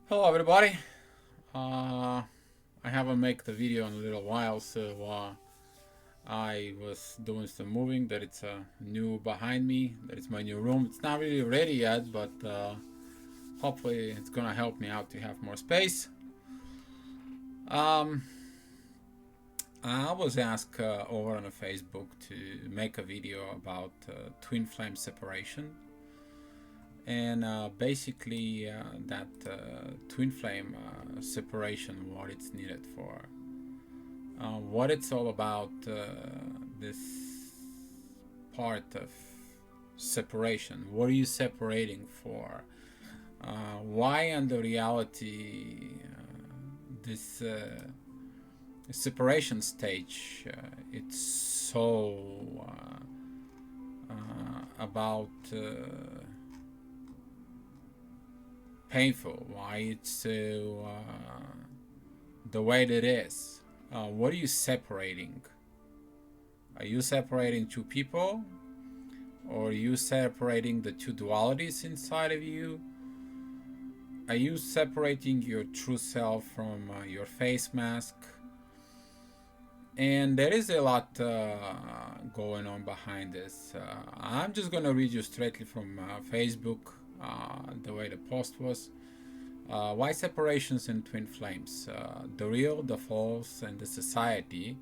Hello everybody. I haven't made the video in a little while, so I was doing some moving. That it's new behind me. That it's my new room. It's not really ready yet, but hopefully it's gonna help me out to have more space. Um, I was asked over on Facebook to make a video about twin flame separation, and basically that twin flame separation, what it's needed for, what it's all about, this part of separation. What are you separating for? Why, in the reality, this separation stage, it's so about painful, why it's so the way that it is. What are you separating? Are you separating two people? Or are you separating the two dualities inside of you? Are you separating your true self from your face mask? And there is a lot going on behind this. I'm just gonna read you straightly from Facebook, the way the post was. Why separations and twin flames? The real, the false, and the society.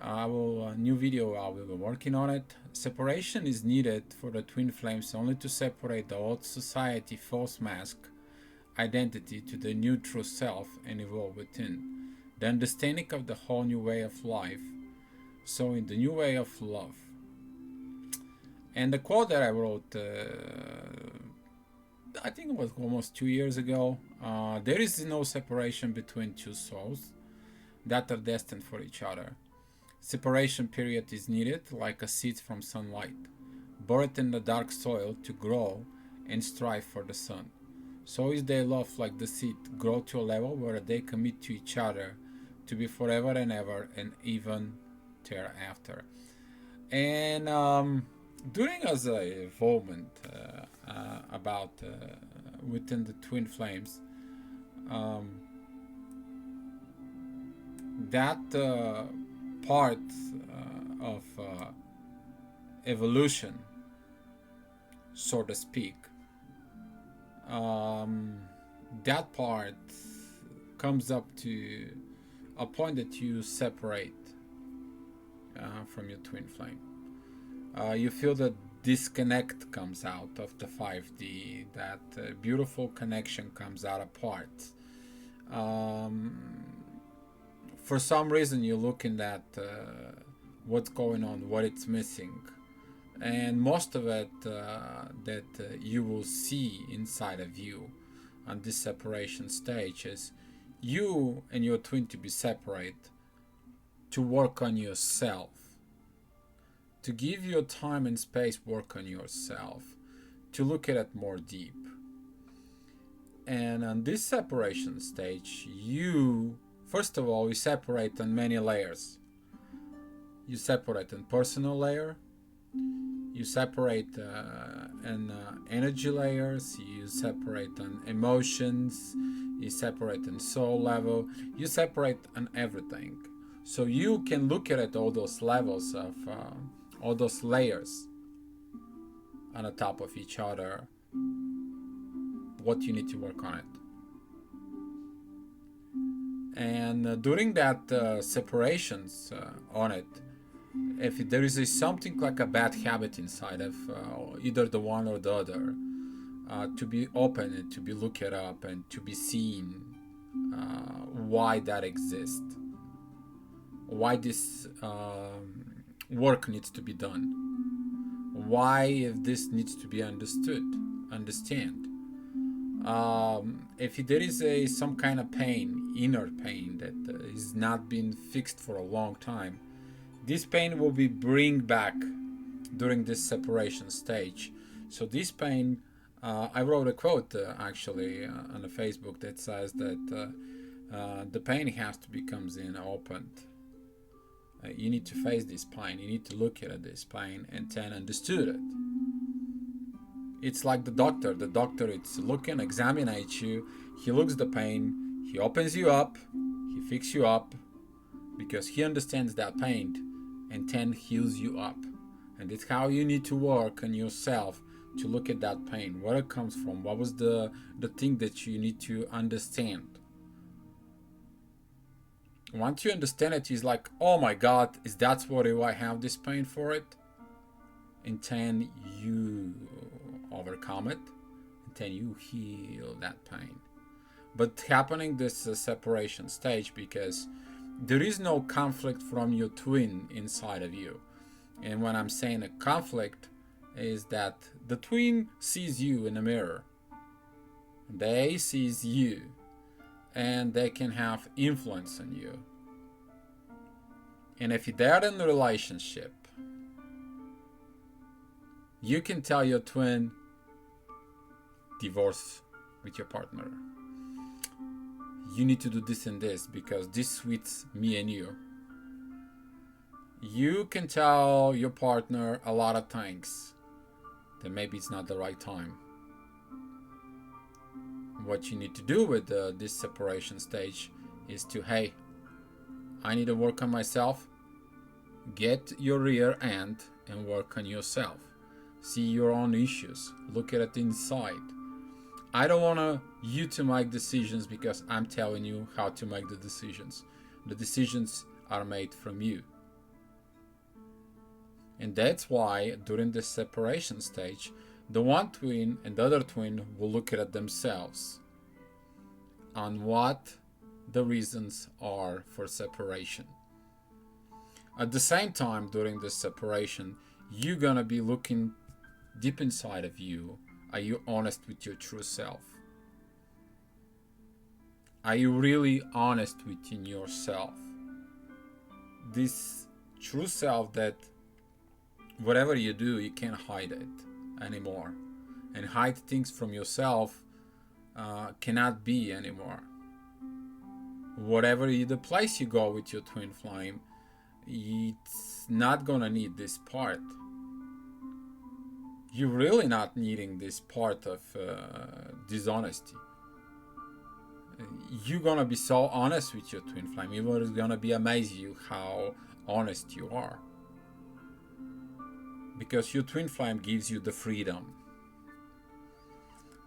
I will new video. I will be working on it. Separation is needed for the twin flames only to separate the old society false mask identity to the new true self and evolve within. The understanding of the whole new way of life. So in the new way of love. And the quote that I wrote, I think it was almost 2 years ago. There is no separation between two souls that are destined for each other. Separation period is needed like a seed from sunlight, buried in the dark soil to grow and strive for the sun. So is their love like the seed, grow to a level where they commit to each other to be forever and ever and even thereafter. And during as a involvement about within the twin flames, um, that part of evolution, so to speak, that part comes up to a point that you separate from your twin flame. You feel that disconnect comes out of the 5D, that beautiful connection comes out apart. For some reason, you're looking at what's going on, what it's missing, and most of it that you will see inside of you on this separation stage is you and your twin to be separate, to work on yourself, to give your time and space work on yourself, to look at it more deep. And on this separation stage, you first of all, you separate on many layers. You separate on personal layer, you separate in energy layers, you separate on emotions, you separate on soul level, you separate on everything. So you can look at it, all those levels of all those layers on the top of each other, what you need to work on it. And during that separations on it, if there is something like a bad habit inside of either the one or the other, to be open and to be looked up and to be seen why that exists, why this work needs to be done, why this needs to be understand. If there is some kind of pain, inner pain that is not being fixed for a long time, this pain will be bring back during this separation stage. So this pain, I wrote a quote actually on the Facebook that says that the pain has to become opened. You need to face this pain. You need to look at this pain and then understood it. It's like the doctor. The doctor is looking, examines you. He looks the pain. He opens you up. He fixes you up because he understands that pain and then heals you up. And it's how you need to work on yourself to look at that pain, where it comes from, what was the thing that you need to understand. Once you understand it, it's like, oh my God, is that what I have this pain for it? And then you overcome it, and then you heal that pain. But happening this separation stage because there is no conflict from your twin inside of you. And when I'm saying a conflict, is that the twin sees you in a mirror. They sees you, and they can have influence on you. And if they're in a relationship, you can tell your twin, divorce with your partner. You need to do this and this because this suits me and you. You can tell your partner a lot of things that maybe it's not the right time. What you need to do with this separation stage is to, hey, I need to work on myself. Get your rear end and work on yourself. See your own issues. Look at it inside. I don't want you to make decisions because I'm telling you how to make the decisions. The decisions are made from you. And that's why during the separation stage, the one twin and the other twin will look at themselves on what the reasons are for separation. At the same time, during this separation, you're gonna be looking deep inside of you. Are you honest with your true self? Are you really honest within yourself? This true self that whatever you do, you can't hide it anymore. And hide things from yourself cannot be anymore. Whatever the place you go with your twin flame, it's not gonna need this part. You're really not needing this part of dishonesty. You're gonna be so honest with your twin flame. It's gonna be amazing you how honest you are. Because your twin flame gives you the freedom.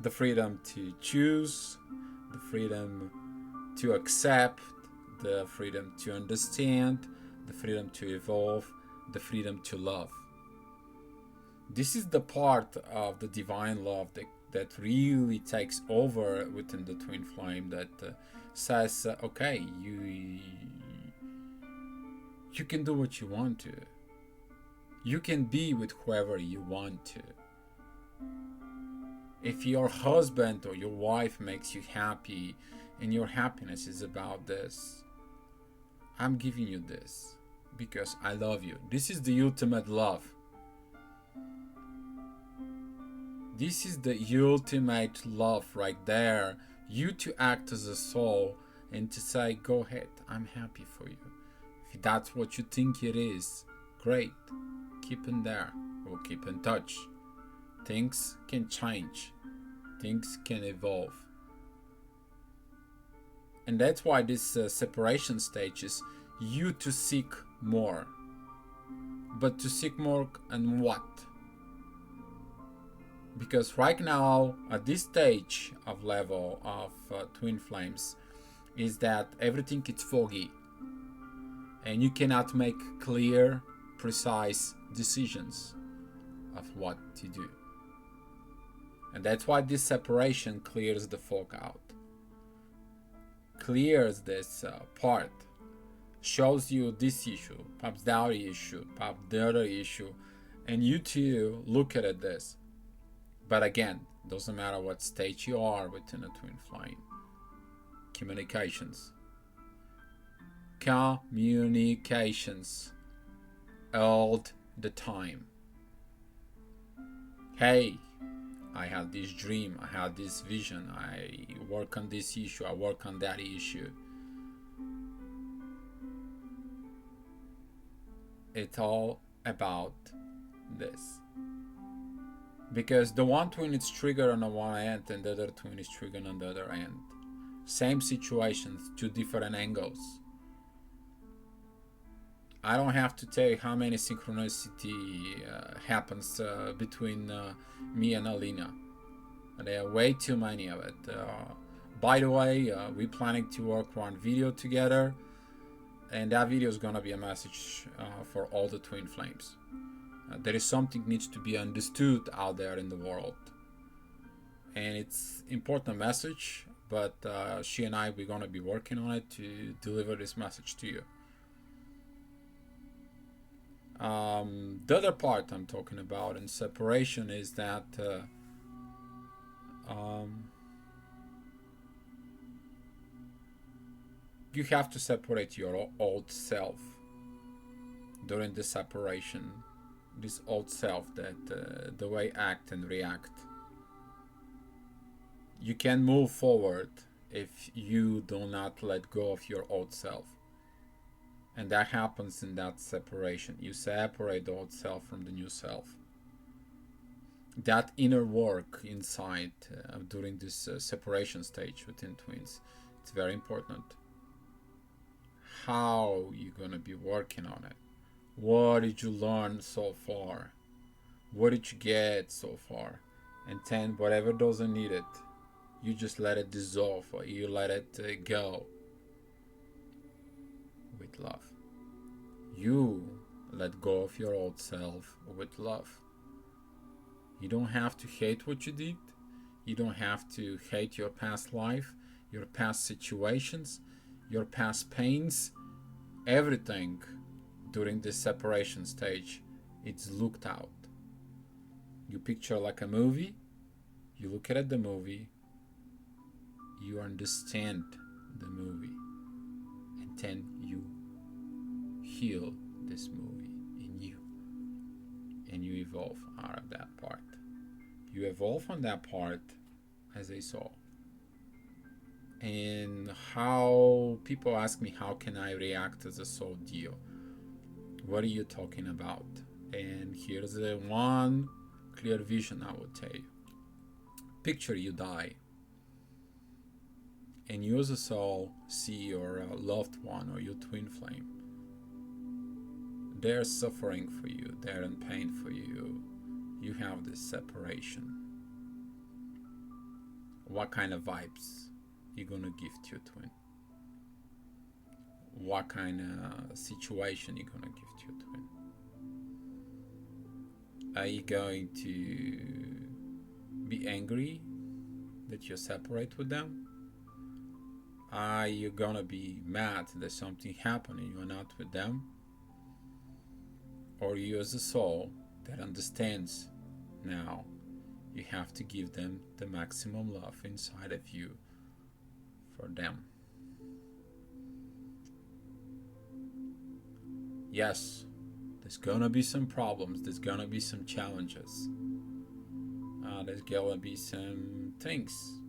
The freedom to choose, the freedom to accept, the freedom to understand, the freedom to evolve, the freedom to love. This is the part of the divine love that really takes over within the twin flame that says, okay, you can do what you want to. You can be with whoever you want to. If your husband or your wife makes you happy and your happiness is about this, I'm giving you this because I love you. This is the ultimate love. This is the ultimate love right there. You to act as a soul and to say, go ahead, I'm happy for you. If that's what you think it is, great. Keep in there. We'll keep in touch. Things can change. Things can evolve. And that's why this separation stage is you to seek more. But to seek more and what? Because right now, at this stage of level of twin flames, is that everything is foggy. And you cannot make clear, precise decisions of what to do. And that's why this separation clears the fog out. Clears this part. Shows you this issue, perhaps the other issue, perhaps the other issue. And you too look at this. But again, doesn't matter what stage you are within a twin flame. Communications. Communications. All the time. Hey, I had this dream, I had this vision, I work on this issue, I work on that issue. It's all about this. because the one twin is triggered on the one end and the other twin is triggered on the other end. Same situations, two different angles. I don't have to tell you how many synchronicity happens between me and Alina. There are way too many of it. By the way, we're planning to work one video together, and that video is gonna be a message for all the twin flames. There is something needs to be understood out there in the world, and it's important message. But she and I, we're gonna be working on it to deliver this message to you. The other part I'm talking about in separation is that you have to separate your old self during the separation. This old self that the way act and react. You can move forward if you do not let go of your old self. And that happens in that separation. You separate the old self from the new self. That inner work inside during this separation stage within twins, it's very important. How you're gonna be working on it. What did you learn so far? What did you get so far? And then whatever doesn't need it, you just let it dissolve, or you let it go with love. You let go of your old self with love. You don't have to hate what you did. You don't have to hate your past life, your past situations, your past pains. Everything during this separation stage, it's looked out. You picture like a movie, you look at the movie, you understand the movie, and then you heal this movie in you, and you evolve out of that part. You evolve on that part as a soul. And how people ask me, how can I react as a soul deal? What are you talking about? And here's the one clear vision I would tell you. Picture you die, and you as a soul see your loved one or your twin flame. They're suffering for you, they're in pain for you. You have this separation. What kind of vibes you gonna give to your twin? What kind of situation you gonna give to your twin? Are you going to be angry that you're separate with them? Are you gonna be mad that something happened and you're not with them? Or you as a soul that understands now you have to give them the maximum love inside of you for them. Yes, there's gonna be some problems, there's gonna be some challenges, there's gonna be some things.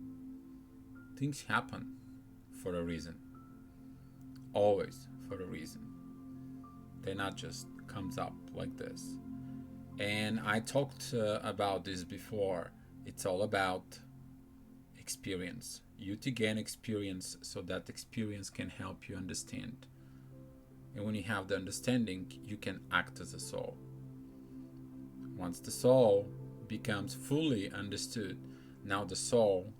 Things happen for a reason. Always for a reason. They're not just comes up like this. And I talked about this before. It's all about experience. You to gain experience so that experience can help you understand. And when you have the understanding, you can act as a soul. Once the soul becomes fully understood, now the soul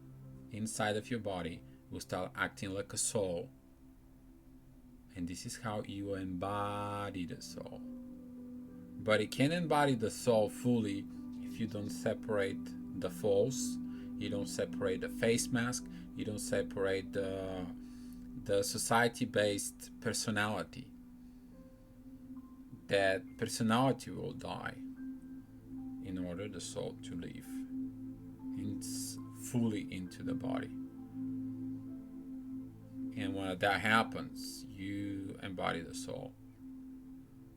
inside of your body will start acting like a soul. And this is how you embody the soul. But you can't embody the soul fully if you don't separate the false, you don't separate the face mask, you don't separate the society-based personality. That personality will die in order the soul to live fully into the body. And when that happens, you embody the soul.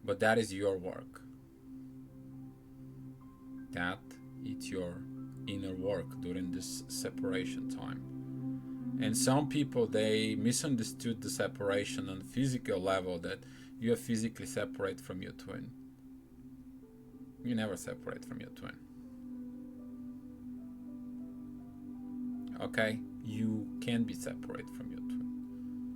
But that is your work. That it's your inner work during this separation time. And some people, they misunderstood the separation on physical level, that you are physically separate from your twin. You never separate from your twin. Okay, you can be separate from your twin.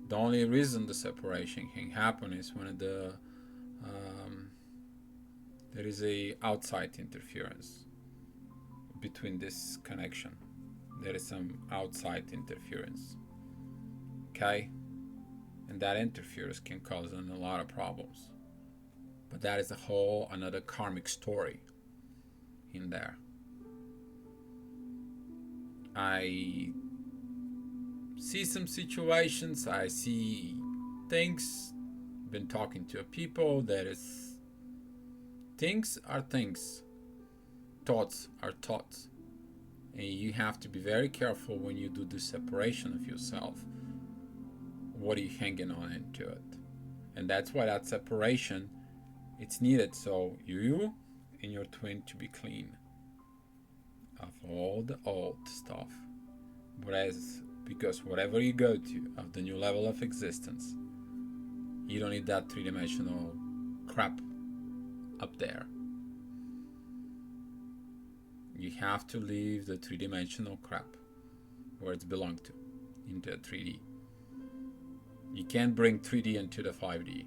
The only reason the separation can happen is when there is a outside interference between this connection. There is some outside interference. Okay, and that interference can cause a lot of problems. But that is a whole another karmic story in there. I see some situations, I see things, been talking to people, there is things are things, thoughts are thoughts, and you have to be very careful when you do the separation of yourself. What are you hanging on into it? And that's why that separation, it's needed, so you and your twin to be clean of all the old stuff. Whereas, because whatever you go to of the new level of existence, you don't need that three-dimensional crap up there. You have to leave the three-dimensional crap where it's belonged to, into 3D. You can't bring 3D into the 5D.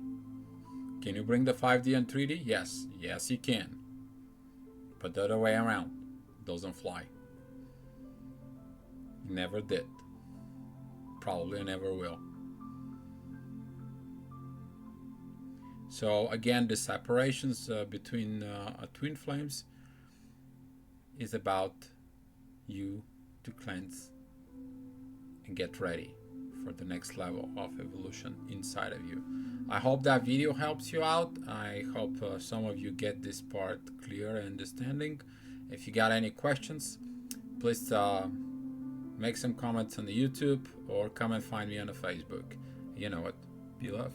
Can you bring the 5D and 3D? Yes. Yes, you can. But the other way around doesn't fly. Never did. Probably never will. So again, the separations between twin flames is about you to cleanse and get ready for the next level of evolution inside of you. I hope that video helps you out. I hope some of you get this part clear and understanding. If you got any questions, please make some comments on the YouTube or come and find me on the Facebook. You know what? Be love.